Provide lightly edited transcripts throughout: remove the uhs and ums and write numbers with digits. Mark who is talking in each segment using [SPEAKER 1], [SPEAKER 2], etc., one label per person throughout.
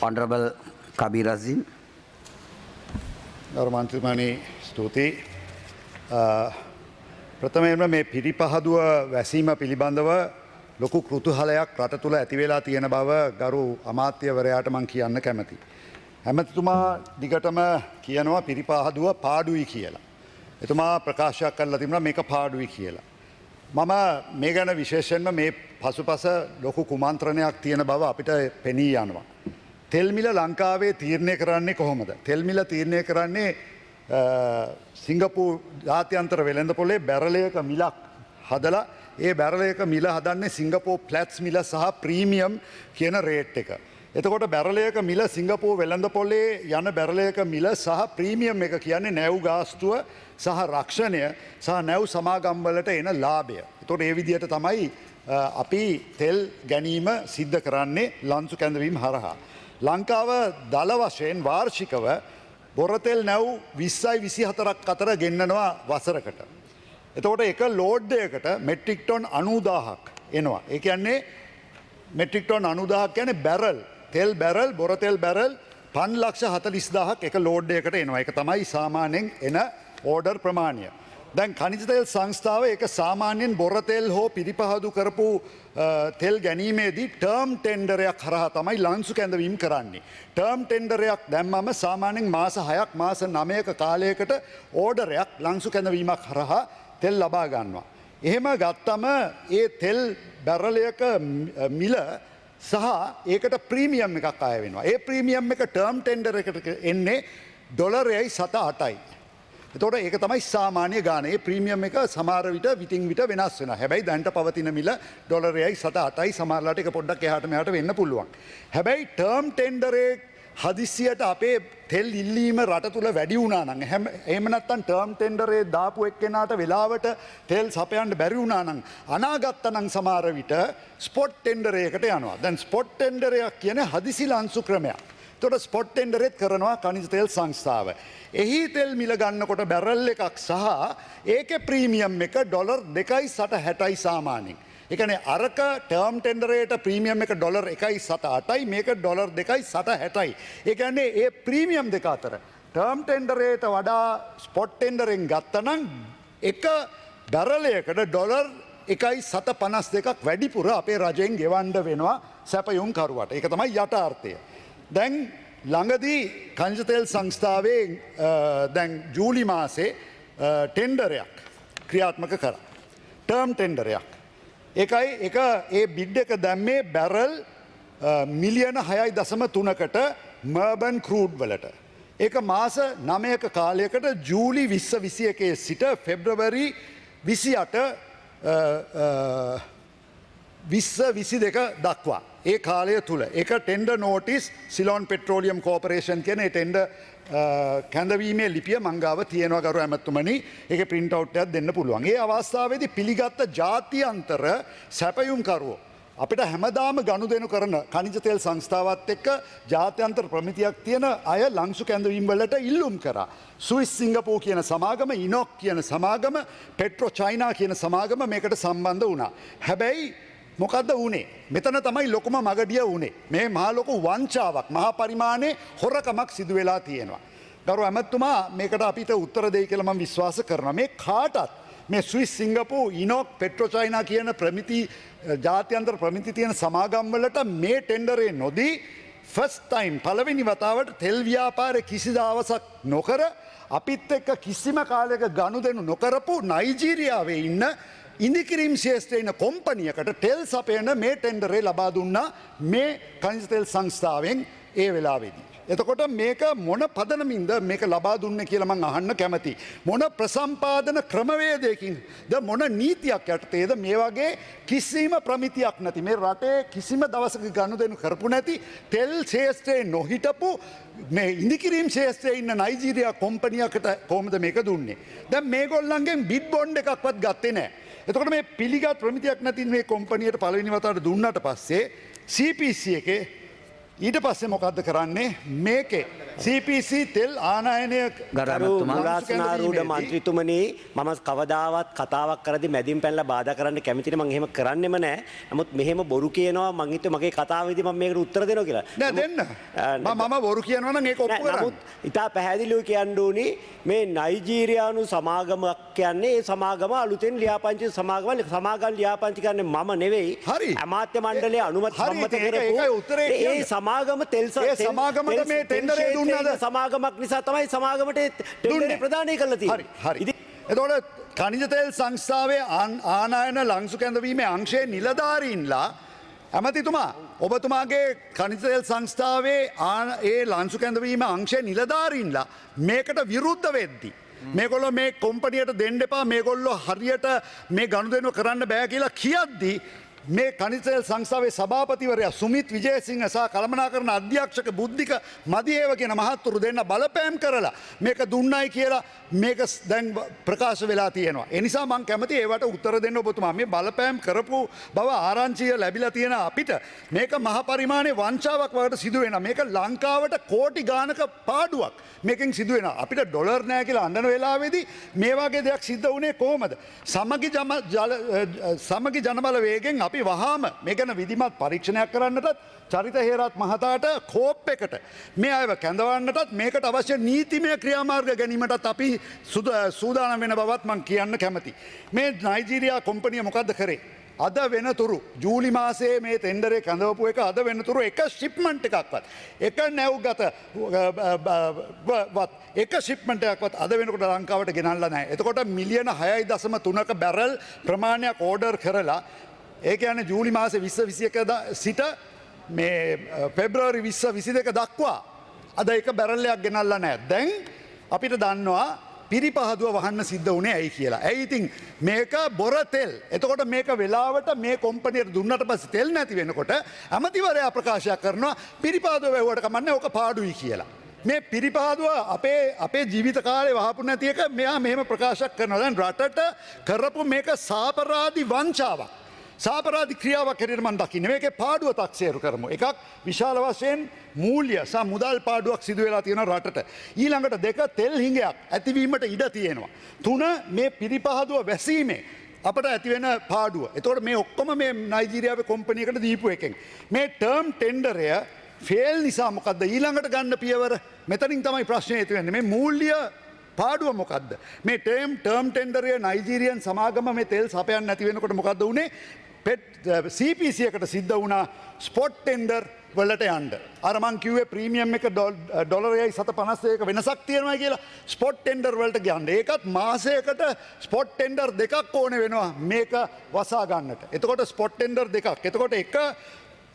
[SPEAKER 1] Honorable Kabir Azim.
[SPEAKER 2] ගෞරව මන්ත්‍රීතුමනි ස්තුතියි. ප්‍රථමයෙන්ම මේ පිරිපහදුව වැසීම පිළිබඳව ලොකු කෘතුහලයක් රට තුළ ඇති වෙලා තියෙන බව ගරු අමාත්‍යවරයාට මම කියන්න කැමතියි. ඇමතිතුමා දිගටම කියනවා පිරිපහදුව පාඩුයි කියලා. එතුමා ප්‍රකාශයක් කරලා තිබුණා මේක පාඩුයි කියලා. මම මේ ගැන විශේෂයෙන්ම මේ පසුපස ලොකු කුමන්ත්‍රණයක් තියෙන බව අපිට පෙනී යනවා. තෙල් මිල ලංකාවේ තීරණය කරන්නේ කොහොමද? තෙල් මිල තීරණය කරන්නේ සිංගප්පූරු ජාත්‍යන්තර වෙළඳපොලේ බැරලයක මිලක් හදලා ඒ බැරලයක මිල හදන්නේ සිංගප්පූරු ෆ්ලැට්ස් මිල සහ ප්‍රීමියම් කියන රේට් එක. එතකොට බැරලයක මිල සිංගප්පූරු වෙළඳපොලේ යන බැරලයක මිල සහ ප්‍රීමියම් එක කියන්නේ නැව් ගාස්තුව සහ රක්ෂණය සහ නැව් සමාගම් වලට එන ලාභය. එතකොට ඒ විදිහට තමයි අපි තෙල් ගැනීම සිද්ධ කරන්නේ ලන්සු කැඳවීම හරහා. ලංකාව දල වශයෙන් වාර්ෂිකව බොරතෙල් නැව් 20-24ක් අතර ගෙන්නනවා වසරකට. එතකොට එක ලෝඩ්ඩයකට මෙට්‍රික් ටොන් 90000ක් එනවා. ඒ කියන්නේ මෙට්‍රික් ටොන් 90000ක් කියන්නේ බැරල් තෙල් බැරල් බොරතෙල් බැරල් 5,40,000ක් එක ලෝඩ්ඩයකට එනවා. ඒක තමයි සාමාන්‍යයෙන් එන ඕඩර් ප්‍රමාණය. දැන් khනිජ තෙල් සංස්ථාව ඒක සාමාන්‍යයෙන් බොරතෙල් හෝ පිරිපහදු කරපු තෙල් ගැනීමේදී ටර්ම් ටෙන්ඩරයක් හරහා තමයි ලන්සු කැඳවීම කරන්නේ. ටර්ම් ටෙන්ඩරයක් දැම්මම සාමාන්‍යයෙන් මාස 6ක් මාස 9ක කාලයකට ඕඩරයක් ලන්සු කැඳවීමක් හරහා තෙල් ලබා ගන්නවා. එහෙම ගත්තම ඒ තෙල් බැරලයක මිල සහ ඒකට ප්‍රීමියම් එකක් අය වෙනවා. ඒ ප්‍රීමියම් එක ටර්ම් ටෙන්ඩර් එකට එන්නේ $7.8යි. එතකොට ඒක තමයි සාමාන්‍ය ගාන. ඒ ප්‍රීමියම් එක සමහර විට විටින් විට වෙනස් වෙනවා. හැබැයි දැන්ට පවතින මිල $7.8යි. සමහරලාට ඒක පොඩ්ඩක් එහාට මෙහාට වෙන්න පුළුවන්. හැබැයි ටර්ම් ටෙන්ඩරේ හදිස්සියට අපේ තෙල් ඉල්ලීම රට තුළ වැඩි වුණා නම් එහෙම නැත්නම් ටර්ම් ටෙන්ඩරේ දාපු එක්කෙනාට වෙලාවට තෙල් සපයන්න බැරි වුණා නම් අනාගත නම් සමහර විට ස්පොට් ටෙන්ඩරයකට යනවා. දැන් ස්පොට් ටෙන්ඩරයක් කියන්නේ හදිසි ලන්සු ක්‍රමයක්. එතකොට ස්පොට් ටෙන්ඩරෙත් කරනවා khනිජ තෙල් සංස්ථාව. එහි තෙල් මිල ගන්නකොට බැරල් එකක් සහ ඒකේ ප්‍රීමියම් එක $2.60යි සාමාන්‍යයෙන්. ඒ කියන්නේ අරක ටර්ම් ටෙන්ඩරේට ප්‍රීමියම් එක $1.68යි මේක $2.60යි. ඒ කියන්නේ ඒ ප්‍රීමියම් දෙක අතර ටර්ම් ටෙන්ඩරේට වඩා ස්පොට් ටෙන්ඩරෙන් ගත්තනම් එක බැරලයකට $1.752ක් වැඩිපුර අපේ රජයෙන් ගෙවන්න වෙනවා සැපයුම් කරුවට. ඒක තමයි යථාර්ථය. දැන් ළඟදී khනිජ තෙල් සංස්ථාවේ දැන් ජූලි මාසේ ටෙන්ඩරයක් ක්‍රියාත්මක කරා. ටර්ම් ටෙන්ඩරයක්. ඒකයි එක ඒ බිඩ් එක දැම්මේ බැරල් මිලියන 6.3කට මර්බන් ක්‍රූඩ් වලට. ඒක මාස 9ක කාලයකට ජූලි 2021 සිට පෙබ්‍රවරි 28 දක්වා. ඒ කාලය තුළ එක tender notice Ceylon petroleum corporation කියන ටෙන්ඩ කැඳවීමේ ලිපිය මංගාව තියෙනවා ගරු ඇමතුමනි. ඒක ප්‍රින්ට් අවුට් එකක් දෙන්න පුළුවන්. ඒ අවස්ථාවේදී පිළිගත්ත ජාත්‍යන්තර සැපයුම්කරුවෝ අපිට හැමදාම ගනුදෙනු කරන khනිජ තෙල් සංස්ථාවත් එක්ක ජාත්‍යන්තර ප්‍රමිතියක් තියෙන අය ලන්සු කැඳවීම් වලට ඉල්ලුම් කරා. ස්විස් සිංගප්පූරු කියන සමාගම, ඉනොක් කියන සමාගම, පෙට්‍රෝ චයිනා කියන සමාගම මේකට සම්බන්ධ වුණා. හැබැයි මොකද්ද වුණේ? මෙතන තමයි ලොකුම මගඩිය වුණේ. මේ මහා ලොකු වංචාවක්, මහා පරිමාණයේ හොරකමක් සිදු වෙලා තියෙනවා. ගරු ඇමතුමා මේකට අපිට උත්තර දෙයි කියලා මම විශ්වාස කරනවා. මේ කාටත් මේ ස්විස් සිංගප්පූරු, ඉනොක්, පෙට්‍රෝ චයිනා කියන ප්‍රමිති ජාත්‍යන්තර ප්‍රමිති තියෙන සමාගම් වලට මේ ටෙන්ඩරේ නොදී ෆස්ට් ටයිම් පළවෙනි වතාවට තෙල් ව්‍යාපාරේ කිසි දවසක් නොකර අපිත් එක්ක කිසිම කාලයක ගනුදෙනු නොකරපු නයිජීරියාවේ ඉන්න ඉදිකිරීම් ශේෂ්ත්‍රයේ කොම්පනියකට ටෙල් සපයන මේ ටෙන්ඩරේ ලබා දුන්නා මේ khනිජ තෙල් සංස්ථාවෙන් ඒ වෙලාවේදී. එතකොට මේක මොන පදනමින්ද මේක ලබා දුන්නේ කියලා මම අහන්න කැමතියි. මොන ප්‍රසම්පාදන ක්‍රමවේදයකින්ද මොන නීතියක් යටතේද මේ වගේ කිසිම ප්‍රමිතියක් නැති මේ රටේ කිසිම දවසක ගනුදෙනු කරපු නැති තෙල් ශේෂ්ත්‍රයේ නොහිටපු මේ ඉදිකිරීම් ශේෂ්ත්‍රයේ ඉන්න නයිජීරියා කොම්පනියකට කොහොමද මේක දුන්නේ? දැන් මේගොල්ලන්ගෙන් බිඩ් බොන්ඩ් එකක්වත් ගත්තේ නැහැ. එතකොට මේ පිළිගත් ප්‍රමිතියක් නැති මේ කොම්පනියට පළවෙනි වතාවට දුන්නාට පස්සේ CPC එකේ ඊට පස්සේ මොකක්ද කරන්නේ මේකේ CPC තෙල් ආනයනය
[SPEAKER 3] මුලාසනාරූඩ මන්ත්‍රීතුමනි මම කවදාවත් කතාවක් කරදි මැදින් පැනලා බාධා කරන්න කැමති නැහැ. මම එහෙම කරන්නෙම නැහැ. නමුත් මෙහෙම බොරු කියනවා මං හිතුවේ මගේ කතාවේදී මම මේකට උත්තර දෙනවා කියලා.
[SPEAKER 2] නෑ දෙන්න. මම බොරු කියනවා නම් ඒක ඔප්පු කරන්න.
[SPEAKER 3] නමුත් ඉතා පැහැදිලිව කියන්න ඕනි මේ නයිජීරියානු සමාගමක් කියන්නේ ඒ සමාගම අලුතෙන් ලියාපදිංචි සමාගම් ලියාපදිංචි කරන්නේ මම නෙවෙයි.
[SPEAKER 2] හරි.
[SPEAKER 3] අමාත්‍ය මණ්ඩලයේ අනුමත සම්මත
[SPEAKER 2] ඒකයි උත්තරේ
[SPEAKER 3] කරපු ඒ
[SPEAKER 2] කියන්නේ.
[SPEAKER 3] සමාගම තෙල්
[SPEAKER 2] ඒ සමාගමට මේ ටෙන්ඩරේ දුන්නාද?
[SPEAKER 3] සමාගමක් නිසා තමයි සමාගමට ටෙන්ඩරේ ප්‍රදානය කරලා තියෙන්නේ.
[SPEAKER 2] හරි. එතකොට කනිජ තෙල් සංස්ථාවේ ආනයන ලංසු කැඳවීමේ අංශයේ නිලධාරීන්ලා ඇමතිතුමා ඔබතුමාගේ කනිජ තෙල් සංස්ථාවේ ඒ ලංසු කැඳවීම අංශයේ නිලධාරීන්ලා මේකට විරුද්ධ වෙද්දී මේගොල්ලෝ මේ කොම්පනියට දෙන්න එපා මේගොල්ලෝ හරියට මේ ගනුදෙනු කරන්න බෑ කියලා කියද්දී මේ කනිතෙල් සංස්ථාවේ සභාපතිවරයා සුමිත් විජේසිංහ සහ කළමනාකරණ අධ්‍යක්ෂක බුද්ධික මදියේව කියන මහත්තුරු දෙන්න බලපෑම් කරලා මේක දුන්නයි කියලා මේක දැන් ප්‍රකාශ වෙලා තියෙනවා. ඒ නිසා මම කැමති ඒවට උත්තර දෙන්න ඔබතුමා. මේ බලපෑම් කරපු බව ආරංචිය ලැබිලා තියෙන අපිට මේක මහ පරිමාණයේ වංචාවක් වලට සිදු වෙනවා. මේක ලංකාවට කෝටි ගානක පාඩුවක් මේකෙන් සිදු වෙනවා. අපිට ඩොලර් නැහැ කියලා අඬන වෙලාවේදී මේ වගේ දෙයක් සිද්ධ වුණේ කොහොමද? සමගි ජනබල වේගෙන් අපි වහාම මේ ගැන විධිමත් පරීක්ෂණයක් කරන්නටත් චරිත හේරත් මහතාට කෝප් එකට මේ අයව කැඳවන්නටත් මේකට අවශ්‍ය නීතිමය ක්‍රියාමාර්ග ගැනීමටත් අපි සූදානම් වෙන බවත් මං කියන්න කැමති. මේ නයිජීරියා කොම්පනිය මොකක්ද කරේ? අද වෙනතුරු ජූලි මාසයේ මේ තෙන්ඩරේ කැඳවපු එක අද වෙනතුරු එක ශිප්මන්ට් එකක්වත් එක නැව්ගත එක ශිප්මන්ටයක්වත් අද වෙනකොට ලංකාවට ගෙනල්ලා නැහැ. එතකොට මිලියන 6.3ක බැරල් ප්‍රමාණයක් ඕඩර් කරලා ඒ කියන්නේ ජූලි මාසේ 2021 සිට මේ පෙබ්‍රවරි 2022 දක්වා අද එක බැරල්ලයක් ගෙනල්ලා නැහැ. දැන් අපිට දන්නවා පිරිපහදුව වහන්න සිද්ධ වුණේ ඇයි කියලා. ඇයි ඉතින් මේක බොර තෙල්. එතකොට මේක වෙලාවට මේ කොම්පනියට දුන්නට පස්සේ තෙල් නැති වෙනකොට ඇමතිවරයා ප්‍රකාශයක් කරනවා පිරිපහදුව වැවුවට කමන්නේ ඕක පාඩුයි කියලා. මේ පිරිපහදුව අපේ ජීවිත කාලේ වහපු නැති එක මෙයා මෙහෙම ප්‍රකාශයක් කරනවා. දැන් රටට කරපු මේක සාපරාධි වංචාවක්. සාපරාධි ක්‍රියාවක් හැටියට මම දකින්නේ මේකේ පාඩුව තක්සේරු කරමු. එකක් විශාල වශයෙන් මූල්‍ය සහ මුදල් පාඩුවක් සිදු වෙලා තියෙන රටට. ඊළඟට දෙක තෙල් හිඟයක් ඇතිවීමට ඉඩ තියෙනවා. තුන මේ පිරිපහදුව වැසීමේ අපට ඇතිවෙන පාඩුව. එතකොට මේ ඔක්කොම මේ නයිජීරියාවේ කොම්පනියකට දීපු එකෙන්. මේ ටර්ම් ටෙන්ඩරය ෆේල් නිසා මොකද්ද ඊළඟට ගන්න පියවර? මෙතනින් තමයි ප්‍රශ්නේ ඇති වෙන්නේ. මේ මූල්‍ය පාඩුව මොකක්ද? මේ ටර්ම් ටෙන්ඩරය නයිජීරියන් සමාගම මේ තෙල් සපයන්න නැති වෙනකොට මොකද්ද උනේ? CPC එකට සිද්ධ වුණා ස්පොට් ටෙන්ඩර් වලට යන්න. අර මං කිව්වේ ප්‍රීමියම් එක ඩොලරයයි 7.52ක වෙනසක් තියෙනවා කියලා ස්පොට් ටෙන්ඩර් වලට ගියන්න. ඒකත් මාසයකට ස්පොට් ටෙන්ඩර් දෙකක් ඕන වෙනවා මේක වසා ගන්නට. එතකොට ස්පොට් ටෙන්ඩර් දෙකක්. එතකොට එකට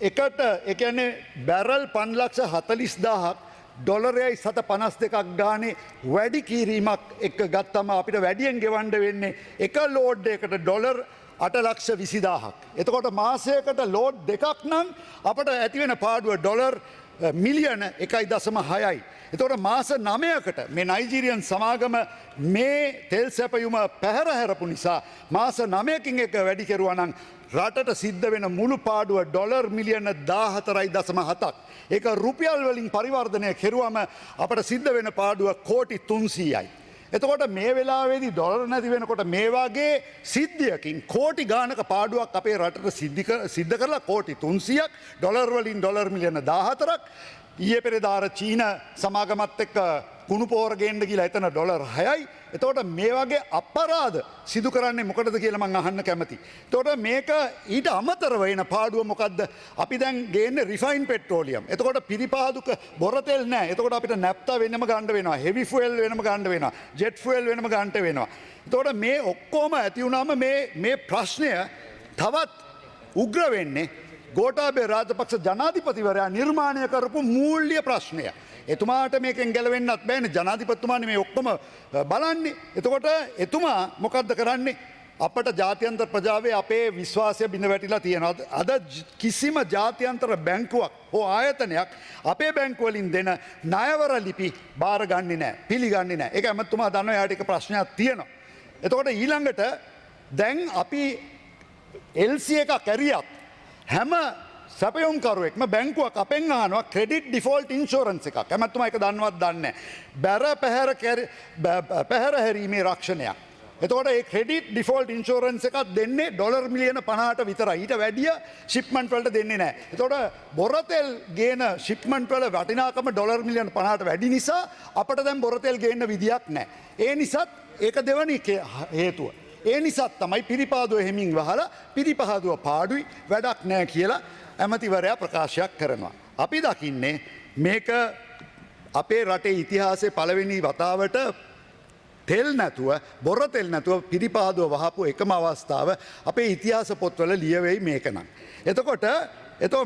[SPEAKER 2] ඒ කියන්නේ බැරල් 5,40,000ක් ඩොලරයයි 7.52ක් ගානේ වැඩි කිරීමක් එක ගත්තම අපිට වැඩියෙන් ගෙවන්න වෙන්නේ එක ලෝඩ් එකකට ඩොලර් 8,20,000ක්. එතකොට මාසයකට ලෝඩ් දෙකක් නම් අපට ඇතිවෙන පාඩුව ඩොලර් මිලියන 1.6යි. එතකොට මාස 9කට මේ නයිජීරියන් සමාගම මේ තෙල් සැපයුම පැහැර හැරපු නිසා මාස 9කින් එක වැඩි කෙරුවා නම් රටට සිද්ධ වෙන මුළු පාඩුව ඩොලර් මිලියන 14.7ක්. ඒක රුපියල් වලින් පරිවර්ධනය කෙරුවම අපට සිද්ධ වෙන පාඩුව කෝටි 300යි. එතකොට මේ වෙලාවේදී ඩොලර් නැති වෙනකොට මේ වගේ සිද්ධියකින් කෝටි ගානක පාඩුවක් අපේ රටට සිද්ධ කරලා කෝටි 300ක් ඩොලර් වලින් ඩොලර් මිලියන 14ක් ඊයේ පෙරේදා චීන සමාගමත් එක්ක කුණු පෝර ගේන්න ගිහලා එතන ඩොලර් 6යි. එතකොට මේ වගේ අපරාධ සිදු කරන්නේ මොකටද කියලා මම අහන්න කැමතියි. එතකොට මේක ඊට අමතරව වෙන පාඩුව මොකද්ද? අපි දැන් ගේන්නේ රිෆයින් පෙට්‍රෝලියම්. එතකොට පිරිපාදුක බොර තෙල් නැහැ. එතකොට අපිට නැප්තා වෙනම ගන්න වෙනවා. හෙවි ෆුවල් වෙනම ගන්න වෙනවා. ජෙට් ෆුවල් වෙනම ගන්න වෙනවා. එතකොට මේ ඔක්කොම ඇති වුණාම මේ ප්‍රශ්නය තවත් උග්‍ර වෙන්නේ ගෝඨාභය රාජපක්ෂ ජනාධිපතිවරයා නිර්මාණය කරපු මූල්‍ය ප්‍රශ්නය. එතුමාට මේකෙන් ගැලවෙන්නත් බෑනේ. ජනාධිපතිතුමානේ මේ ඔක්කොම බලන්නේ. එතකොට එතුමා මොකද්ද කරන්නේ? අපට ජාත්‍යන්තර ප්‍රජාවේ අපේ විශ්වාසය බිඳ වැටිලා තියෙනවා. අද කිසිම ජාත්‍යන්තර බැංකුවක් හෝ ආයතනයක් අපේ බැංකු වලින් දෙන ණයවර ලිපි බාරගන්නේ නැහැ, පිළිගන්නේ නැහැ. ඒක ඇමතුමා දන්නවා. එයාට ඒක ප්‍රශ්නයක් තියෙනවා. එතකොට ඊළඟට දැන් අපි LC එකක් ඇරියත් හැම සැපයුම්කරුවෙක්ම බැංකුවක් අපෙන් අහනවා ක්‍රෙඩිට් ඩිෆෝල්ට් ඉන්ෂුරන්ස් එකක්. ඇමතුමා ඒක දන්නවත් දන්නේ නැහැ. පැහැර හැරීමේ රක්ෂණයක්. එතකොට ඒ ක්‍රෙඩිට් ඩිෆෝල්ට් ඉන්ෂුරන්ස් එකක් දෙන්නේ ඩොලර් මිලියන 50ට විතරයි. ඊට වැඩිය ෂිප්මන්ට් වලට දෙන්නේ නැහැ. එතකොට බොරතෙල් ගේන ෂිප්මන්ට් වල වටිනාකම ඩොලර් මිලියන 50ට වැඩි නිසා අපිට දැන් බොරතෙල් ගේන්න විදියක් නැහැ. ඒ නිසාත් ඒක දෙවනි හේතුව. ඒ නිසාත් තමයි පිරිපාදුව හෙමින් වහලා පිරිපහදුව පාඩුයි වැඩක් නැහැ කියලා ඇමතිවරයා ප්‍රකාශයක් කරනවා. අපි දකින්නේ මේක අපේ රටේ ඉතිහාසයේ පළවෙනි වතාවට තෙල් නැතුව බොර තෙල් නැතුව පිරිපාදුව වහපු එකම අවස්ථාව අපේ ඉතිහාස පොත්වල ලියවෙයි මේක නම්. එතකොට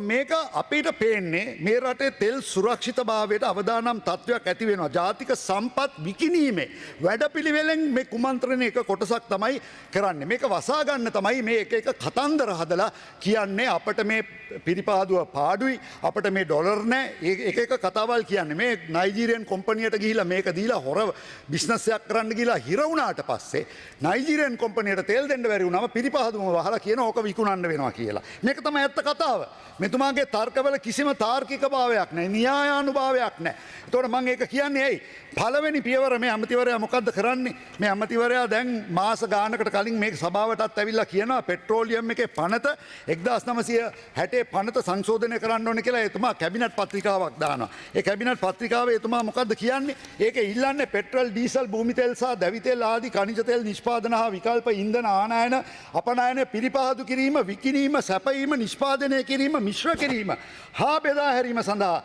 [SPEAKER 2] මේක අපිට පේන්නේ මේ රටේ තෙල් සුරක්ෂිතභාවයට අවදානම් තත්ත්වයක් ඇති වෙනවා. ජාතික සම්පත් විකිණීමේ වැඩපිළිවෙලෙන් මේ කුමන්ත්‍රණ එක කොටසක් තමයි කරන්නේ. මේක වසා ගන්න තමයි මේ එක කතන්දර හදලා කියන්නේ අපට මේ පිරිපාදුව පාඩුයි අපට මේ ඩොලර් නැහැ එක කතාවල් කියන්නේ මේ නයිජීරියන් කොම්පනියට ගිහිල්ලා මේක දීලා හොර බිස්නස් එකක් කරන්න ගිහිල්ලා හිර වුණාට පස්සේ නයිජීරියන් කොම්පනියට තෙල් දෙන්න බැරි වුණාම පිරිපාදුවම වහලා කියන ඕක විකුණන්න වෙනවා කියලා. මේක තමයි ඇත්ත කතාව. මෙතුමාගේ තර්කවල කිසිම තාර්කික භාවයක් නැහැ. න්‍යායානුභාවයක් නැහැ. එතකොට මම ඒක කියන්නේ ඇයි? පළවෙනි පියවර මේ අමාත්‍යවරයා මොකද්ද කරන්නේ? මේ අමාත්‍යවරයා දැන් මාස ගානකට කලින් මේ සභාවටත් ඇවිල්ලා කියනවා පෙට්‍රෝලියම් එකේ පනත 1960 පනත සංශෝධනය කරන්න ඕනේ කියලා එතුමා කැබිනට් පත්‍රිකාවක් දානවා. ඒ කැබිනට් පත්‍රිකාවේ එතුමා මොකද්ද කියන්නේ? ඒකේ ඉල්ලන්නේ පෙට්‍රල්, ඩීසල්, භූමි තෙල් සහ දැවි තෙල් ආදී ඛනිජ තෙල් නිෂ්පාදන හා විකල්ප ඉන්ධන ආනයන අපනයන පිරිපහදු කිරීම, විකිණීම, සැපයීම, නිෂ්පාදනය කිරීම, මිශ්‍ර කිරීම හා බෙදා හැරීම සඳහා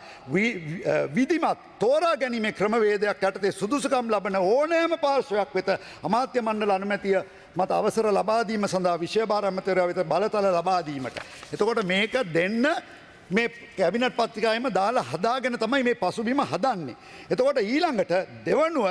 [SPEAKER 2] විධිමත් තෝරා ගැනීමේ ක්‍රමවේදයක් යටතේ සුදුසුකම් ලබන ඕනෑම පාර්ශ්වයක් වෙත අමාත්‍ය මණ්ඩල අනුමැතිය මත අවසර ලබා දීම සඳහා විෂය භාර අමාත්‍යවරයා වෙත බලතල ලබා දීමට. එතකොට මේක දෙන්න මේ කැබිනට් පත්‍රිකාවෙම දාලා හදාගෙන තමයි මේ පසුබිම හදන්නේ. එතකොට ඊළඟට දෙවනුව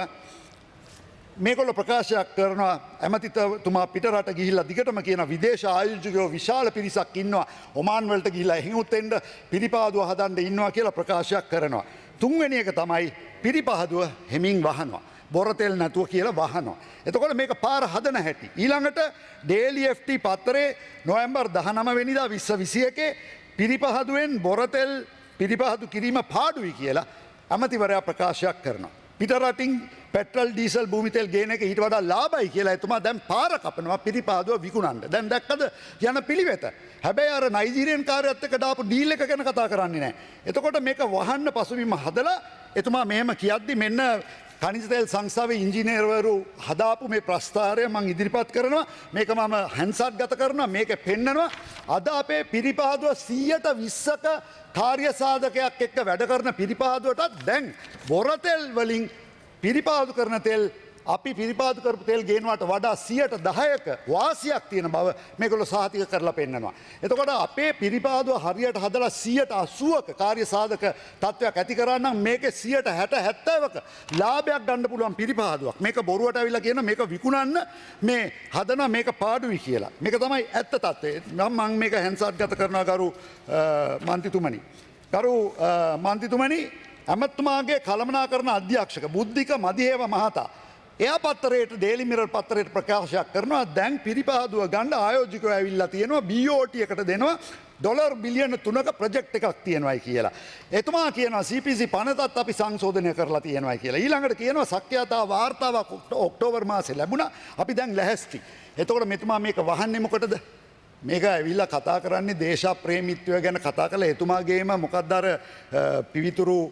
[SPEAKER 2] මේකොල්ල ප්‍රකාශයක් කරනවා ඇමතිතුමා පිටරට ගිහිල්ලා දිගටම කියන විදේශ ආයෝජකයෝ විශාල පිරිසක් ඉන්නවා ඔමාන් වලට ගිහිල්ලා එහෙමුත් එන්න පිරිපාදුව හදන්න ඉන්නවා කියලා ප්‍රකාශයක් කරනවා. තුන්වෙනි එක තමයි පිරිපහදුව හෙමින් වහනවා. බොරතෙල් නැතුව කියලා වහනවා. එතකොට මේක පාර හදන හැටි. ඊළඟට ඩේලි FT පත්තරේ නොවැම්බර් 19 වෙනිදා 2021 පිරිපහදුවෙන් බොරතෙල් පිරිපහදු කිරීම පාඩුයි කියලා අමාත්‍යවරයා ප්‍රකාශයක් කරනවා. පිටරටින් පෙට්‍රල්, ඩීසල්, භූමි තෙල් ගේන එක ඊට වඩා ලාභයි කියලා එතුමා දැන් පාර කපනවා පිරිපාදුව විකුණන්න. දැන් දැක්කද යන පිළිවෙත. හැබැයි අර නයිජීරියන් කාර්යයත් එක්ක දාපු ඩීල් එක ගැන කතා කරන්නේ නැහැ. එතකොට මේක වහන්න පසුබිම හදලා එතුමා මෙහෙම කියද්දි මෙන්න ඛනිජ තෙල් සංස්ථාවේ ඉංජිනේරවරු හදාපු මේ ප්‍රස්ථාරය මම ඉදිරිපත් කරනවා. මේක මම හැන්සට් ගත කරනවා. මේක පෙන්නනවා අද අපේ පිරිපාදුව 120ක කාර්ය සාධකයක් එක්ක වැඩ කරන පිරිපාදුවටත් දැන් බොරතෙල් වලින් පිරිපාදු කරන තෙල් අපි පිරිපාදු කරපු තෙල් ගේනවට වඩා 10%ක වාසියක් තියෙන බව මේගොල්ලෝ සාහිතික කරලා පෙන්නනවා. එතකොට අපේ පිරිපාදුව හරියට හදලා 80%ක කාර්ය සාධක තත්ත්වයක් ඇති කරන්න මේකේ 60-70ක ලාභයක් ගන්න පුළුවන් පිරිපාදුවක්. මේක බොරුවට ඇවිල්ලා කියන මේක විකුණන්න මේ හදන මේක පාඩුයි කියලා. මේක තමයි ඇත්ත තත්ත්වය. මම මේක හැන්සට් ගත කරනවා ගරු මන්ත්‍රීතුමනි. ගරු මන්ත්‍රීතුමනි ඇමතුමාගේ කළමනාකරන අධ්‍යක්ෂක බුද්ධික මදිහේව මහතා එයා පත්තරයට ඩේලි මිරර් පත්තරයට ප්‍රකාශයක් කරනවා දැන් පිරිපහදුව ගන්න ආයෝජකයෝ ඇවිල්ලා තියෙනවා BOT එකට දෙනවා ඩොලර් බිලියන 3ක ප්‍රොජෙක්ට් එකක් තියෙනවායි කියලා. එතුමා කියනවා CPC පනතත් අපි සංශෝධනය කරලා තියෙනවායි කියලා. ඊළඟට කියනවා සක්‍රියතා වාර්තාවක් ඔක්තෝබර් මාසේ ලැබුණා. අපි දැන් ලැහැස්ති. එතකොට මෙතුමා මේක වහන්නේ මොකටද? මේක ඇවිල්ලා කතා කරන්නේ දේශප්‍රේමීත්වය ගැන කතා කරලා එතුමාගේම මොකක්ද අර පිවිතුරු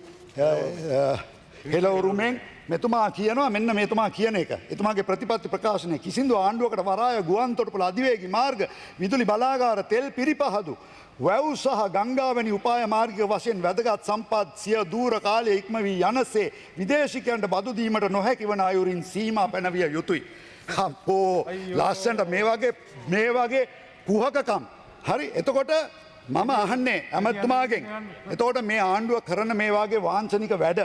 [SPEAKER 2] හෙළවුරුමෙන් මෙතුමා කියනවා මෙන්න මෙතුමා කියන එක. එතුමාගේ ප්‍රතිපත්ති ප්‍රකාශනය කිසිදු ආණ්ඩුවකට වරාය ගුවන් තොටුපළ අධිවේගී මාර්ග විදුලි බලාගාර තෙල් පිරිපහදු වැව් සහ ගංගාවැනි උපාය මාර්ගික වශයෙන් වැදගත් සම්පත් සිය දූර කාලය ඉක්ම වී යනසේ විදේශිකයන්ට බදු දීමට නොහැකි වන අයුරින් සීමා පැනවිය යුතුයි. අපෝ ලස්සනට මේ වගේ කුහකකම්. හරි එතකොට මම අහන්නේ ඇමතුමාගෙන්. එතකොට මේ ආණ්ඩුව කරන මේ වගේ වාංඡනික වැඩ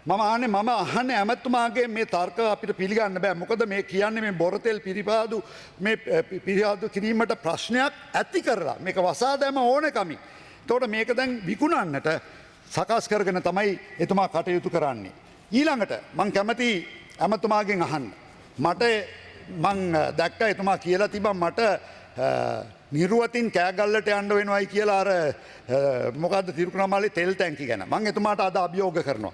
[SPEAKER 2] මම අහන්නේ ඇමතුමාගේ මේ තර්ක අපිට පිළිගන්න බෑ. මොකද මේ කියන්නේ මේ බොරතෙල් පිරිපාදු මේ පිරිපාදු කිරීමට ප්‍රශ්නයක් ඇති කරලා මේක වසා දැම ඕනකමි. එතකොට මේක දැන් විකුණන්නට සකස් කරගෙන තමයි එතුමා කටයුතු කරන්නේ. ඊළඟට මං කැමති ඇමතුමාගෙන් අහන්න. මට මං දැක්ක එතුමා කියලා තිබ්බා මට නිරුවතින් කෑගල්ලට යන්න වෙනවයි කියලා අර මොකද තිරුකුණාමලේ තෙල් ටැංකි ගැන මං එතුමාට අද අභියෝග කරනවා.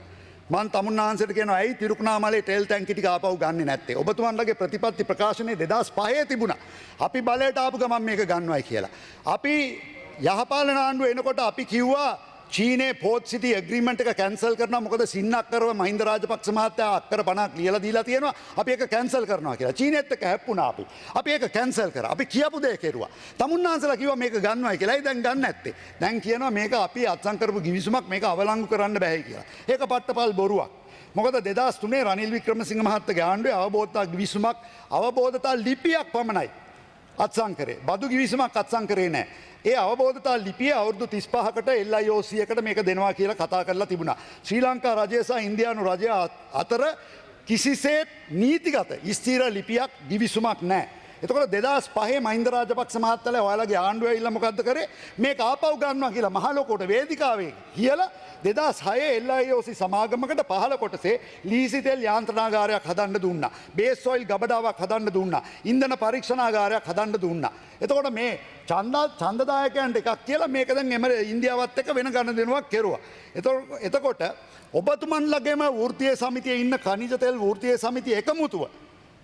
[SPEAKER 2] මන් තමුන්නාන්සට කියන ඇයි තිරුකුණාමලේ ටෙල් ටැංකිටි ආපව් ගන්න නැත්තේ ඔබතුමන්ලගේ ප්‍රතිපත්ති ප්‍රකාශනය 2005 තිබුණා. අපි බලයට ආපු ගමන් මේක ගන්නවයි කියලා. අපි යහපාලන ආණ්ඩුව එනකොට අපි කිව්වා චීනේ පෝට් සිටි ඇග්‍රීමන්ට් එක කැන්සල් කරනවා මොකද සින්නක්කරව මහින්ද රාජපක්ෂ මහත්තයා අක්කර 50ක් ලියලා දීලා තියෙනවා අපි ඒක කැන්සල් කරනවා කියලා. චීනෙත් එක්ක හැප්පුණා අපි. අපි ඒක කැන්සල් කරා. අපි කියපු දේ කෙරුවා. තමුන්නාන්සලා කිව්වා මේක ගන්නවයි කියලා. ඒ දැන් ගන්න නැත්තේ. දැන් කියනවා මේක අපි අත්සන් කරපු ගිවිසුමක් මේක අවලංගු කරන්න බැහැ කියලා. ඒක පට්ටපල් බොරුවක්. මොකද 2003 රනිල් වික්‍රමසිංහ මහත්තයාගේ ආණ්ඩුවේ අවබෝධතා ගිවිසුමක් අවබෝධතා ලිපියක් පමණයි අත්සන් කරේ. බදු ගිවිසුමක් අත්සන් කරේ නැහැ. ඒ අවබෝධතා ලිපිය අවුරුදු 35කට LIOC එකට මේක දෙනවා කියලා කතා කරලා තිබුණා. ශ්‍රී ලංකා රජය සහ ඉන්දියානු රජය අතර කිසිසේත් නීතිගත ස්ථීර ලිපියක් ගිවිසුමක් නැහැ. එතකොට 2005 මහින්ද රාජපක්ෂ මහත්තයා ඔයාලගේ ආණ්ඩුව ඇවිල්ලා මොකද්ද කරේ? මේක ආපහු ගන්නවා කියලා මහ ලොකෝට වේදිකාවේ කියලා 2006 LIOC සමාගමකට පහළ කොටසේ ලීසි තෙල් යාන්ත්‍රණාගාරයක් හදන්න දුන්නා. බේස් ඔයිල් ගබඩාවක් හදන්න දුන්නා. ඉන්ධන පරීක්ෂණාගාරයක් හදන්න දුන්නා. එතකොට මේ ඡන්දදායකයන්ට එකක් කියලා මේක දැන් එම ඉන්දියාවත් එක්ක වෙන ගනුදෙනුවක් කෙරුවා. එතකොට ඔබතුමන්ලගේම වෘත්තීය සමිතියේ ඉන්න khනිජ තෙල් වෘත්තීය සමිතිය එකමුතුව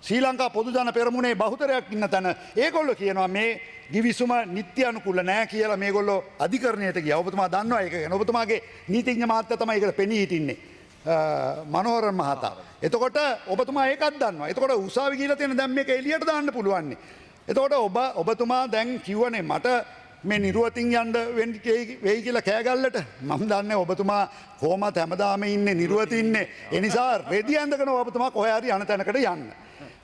[SPEAKER 2] ශ්‍රී ලංකා පොදු ජන පෙරමුණේ බහුතරයක් ඉන්න තැන ඒගොල්ලෝ කියනවා මේ ගිවිසුම නිත්‍ය අනුකූල නෑ කියලා මේගොල්ලෝ අධිකරණයට ගියා. ඔබතුමා දන්නවා ඒක ගැන. ඔබතුමාගේ නීතිඥ මහත්තයා තමයි ඒකට පෙනී හිටින්නේ. මනෝහරන් මහතා. එතකොට ඔබතුමා ඒකත් දන්නවා. එතකොට උසාවි ගිහලා තියෙන දැන් මේක එළියට දාන්න පුළුවන්. එතකොට ඔබතුමා දැන් කිව්වනේ මට මේ නිරුවතින් යන්න වෙයි කියලා කෑගල්ලට මම දන්නේ ඔබතුමා කොහොමද හැමදාම ඉන්නේ නිරුවතින් ඉන්නේ. ඒ නිසා රෙදි ඇඳගෙන ඔබතුමා කොහේ හරි යන තැනකට යන්න.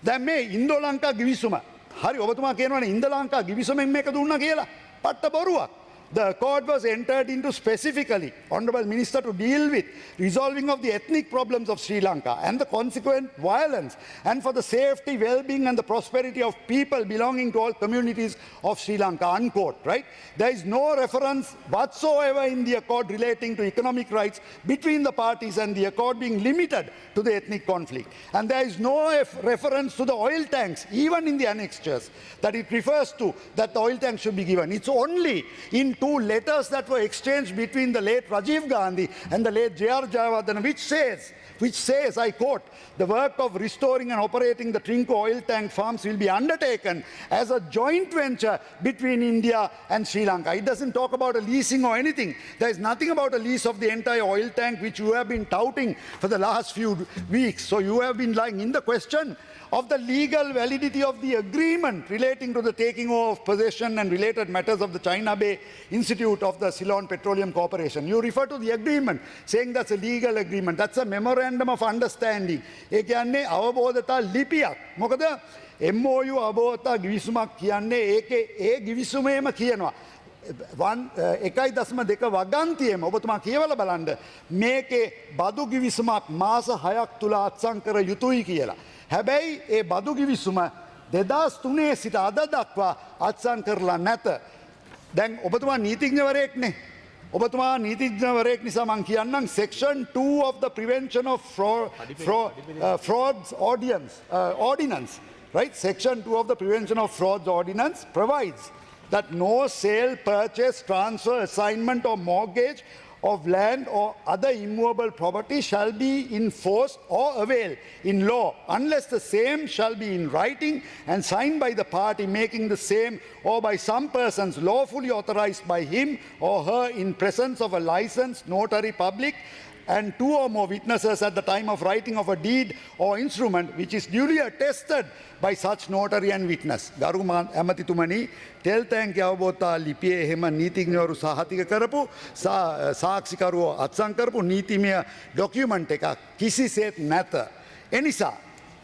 [SPEAKER 2] දැන් මේ ඉන්දෝ ලංකා ගිවිසුම හරි ඔබතුමා කියනවනේ ඉන්දෝ ලංකා ගිවිසුමෙන් මේක දුන්නා කියලා පට්ට බොරුවක්. The accord was entered into specifically, Honorable Minister, to deal with resolving of the ethnic problems of Sri Lanka and the consequent violence and for the safety, well-being and the prosperity of people belonging to all communities of Sri Lanka, unquote, right? There is no reference whatsoever in the accord relating to economic rights between the parties and the accord being limited to the ethnic conflict. And there is no reference to the oil tanks, even in the annexures, that it refers to that the oil tanks should be given. It's only in two letters that were exchanged between the late Rajiv Gandhi and the late J.R. Jayawardena, which says, I quote, the work of restoring and operating the Trinco oil tank farms will be undertaken as a joint venture between India and Sri Lanka. It doesn't talk about a leasing or anything. There is nothing about a lease of the entire oil tank which you have been touting for the last few weeks. So you have been lying in the question of the legal validity of the agreement relating to the taking over of possession and related matters of the China Bay Institute of the Ceylon Petroleum Corporation. You refer to the agreement, saying that's a legal agreement. That's a memorandum of understanding. ඒ කියන්නේ අවබෝධතා ලිපියක්. මොකද MOU අවබෝධතා ගිවිසුමක් කියන්නේ ඒකේ ඒ ගිවිසුමේම කියනවා. 1.2 වගන්තියම ඔබතුමා කියවලා බලන්න මේකේ බදු ගිවිසුමක් මාස 6ක් තුල අත්සන් කර යුතුයි කියලා. හැබැයි ඒ බදු ගිවිසුම 2003 සිට අද දක්වා අත්සන් කරලා නැත. දැන් ඔබතුමා නීතිඥවරයෙක්නේ. ඔබතුමා නීතිඥවරයෙක් නිසා මං කියන්නම් section 2 of the prevention of frauds ordinance, right? Section 2 of the prevention of frauds ordinance provides that no sale, purchase, transfer, assignment or mortgage of land or other immovable property shall be enforced or avail in law unless the same shall be in writing and signed by the party making the same or by some persons lawfully authorized by him or her in presence of a licensed notary public and 2 or more witnesses at the time of writing of a deed or instrument which is duly attested by such notary and witness. ගරු ඇමතිතුමනි තෙල් තැන්කේ අවබෝධතා ලිපියේ එහෙම නීතිඥවරු සහතික කරපු සාක්ෂිකරුවෝ අත්සන් කරපු නීතිමය document එකක් කිසිසේත් නැත. එනිසා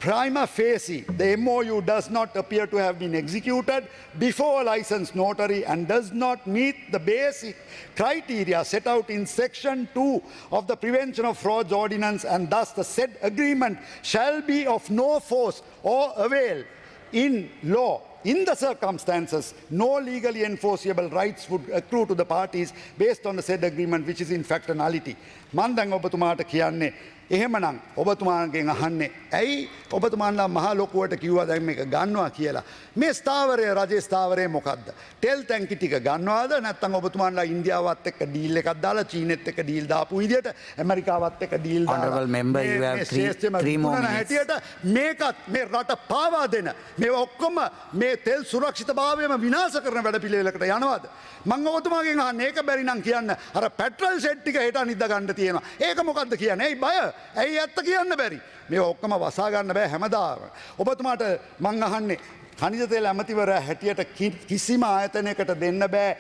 [SPEAKER 2] prima facie, the MOU does not appear to have been executed before a licensed notary and does not meet the basic criteria set out in section 2 of the Prevention of Frauds Ordinance, and thus the said agreement shall be of no force or avail in law. In the circumstances, no legally enforceable rights would accrue to the parties based on the said agreement, which is in fact a nullity. මන් දැන් ඔබතුමාට කියන්නේ එහෙමනම් ඔබතුමාගෙන් අහන්නේ ඇයි ඔබතුමාන්ලා මහ ලොකුවට කිව්වා දැන් මේක ගන්නවා කියලා. මේ ස්ථාවරය රජයේ ස්ථාවරය මොකද්ද? ටෙල් ටැංකි ටික ගන්නවාද නැත්නම් ඔබතුමාන්ලා ඉන්දියාවත් එක්ක ඩීල් එකක් දාලා චීනෙත් එක්ක ඩීල් දාපු විදියට ඇමරිකාවත් එක්ක ඩීල් දාලා
[SPEAKER 1] Honorable member, you have three more minutes.
[SPEAKER 2] හැටියට මේකත් මේ රට පාවා දෙන මේ ඔක්කොම මේ තෙල් සුරක්ෂිතභාවයම විනාශ කරන වැඩපිළිවෙලකට යනවාද? මම ඔබතුමාගෙන් අහන්නේ ඒක බැරි නම් කියන්න අර පෙට්‍රල් සෙට් ටික හෙට අනිද්දා ගන්න තියෙනවා. ඒක මොකද්ද කියන්නේ? ඇයි බය? ඇයි ඇත්ත කියන්න බැරි? මේ ඔක්කොම වසා ගන්න බෑ හැමදාම. ඔබතුමාට මං අහන්නේ khනිජ තෙල් ඇමතිවරයා හැටියට කිසිම ආයතනයකට දෙන්න බෑ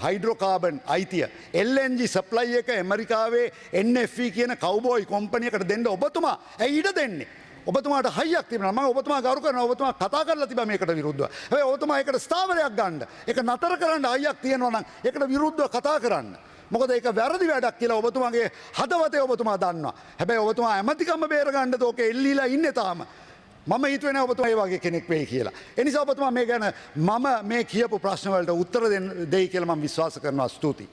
[SPEAKER 2] හයිඩ්‍රෝකාබන් අයිතිය. LNG සප්ලයි එක ඇමරිකාවේ NFE කියන කවුබෝයි කොම්පැනියකට දෙන්න ඔබතුමා ඇයි ඉඩ දෙන්නේ? ඔබතුමාට හයියක් තිබෙනවා. මම ඔබතුමා ගරු කරනවා. ඔබතුමා කතා කරලා තිබා මේකට විරුද්ධව. හැබැයි ඔබතුමා ඒකට ස්ථාවරයක් ගන්න. ඒක නතර කරන්න හයියක් තියෙනවා නම් ඒකට විරුද්ධව කතා කරන්න. මොකද ඒක වැරදි වැඩක් කියලා ඔබතුමාගේ හදවතේ ඔබතුමා දන්නවා. හැබැයි ඔබතුමා ඇමතිකම බේරගන්න තෝක එල්ලීලා ඉන්නේ තාම. මම හිතුවේ නෑ ඔබතුමා ඒ වගේ කෙනෙක් වෙයි කියලා. ඒ නිසා ඔබතුමා මේ ගැන මම මේ කියපු ප්‍රශ්න වලට උත්තර දෙයි කියලා මම විශ්වාස කරනවා. ස්තුතියි.